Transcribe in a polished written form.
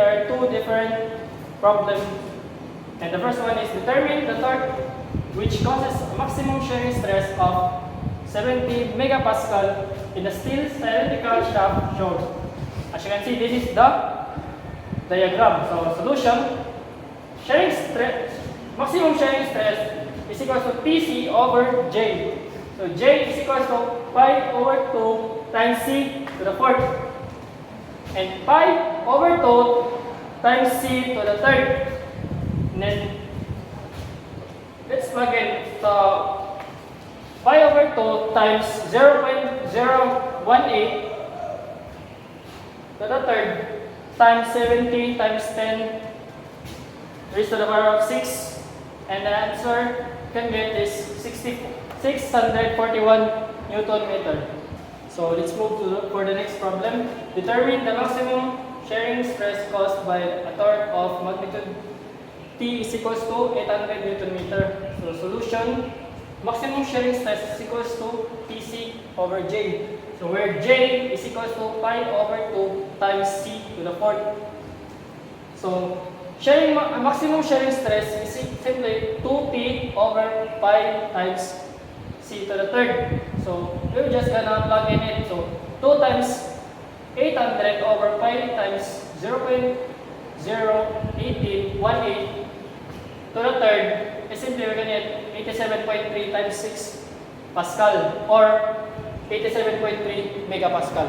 are two different problems. And the first one is determine the torque which causes a maximum shearing stress of 70 megapascal in the steel cylindrical shaft shown. As you can see, this is the diagram. So solution, shearing stress, maximum shearing stress is equal to PC over J. So J is equal to pi over 2 times C to the fourth. And pi over 2 times C to the third. And then let's plug in. So pi over 2 times 0.018 to the third times 70 times 10 raised to the power of 6. And the answer you can get is 641 Newton meter. So let's move to for the next problem. Determine the maximum shearing stress caused by a torque of magnitude T is equals to 800 Newton meter. So solution, maximum shearing stress is equals to PC over J. So where J is equals to pi over 2 times C to the fourth. So maximum shearing stress is simply 2P over pi times C to the third. So we're just gonna plug in it. So 2 times 800 over pi times 0.01818 to the third is simply we're gonna get 87.3 times 6 Pascal or 87.3 megapascal.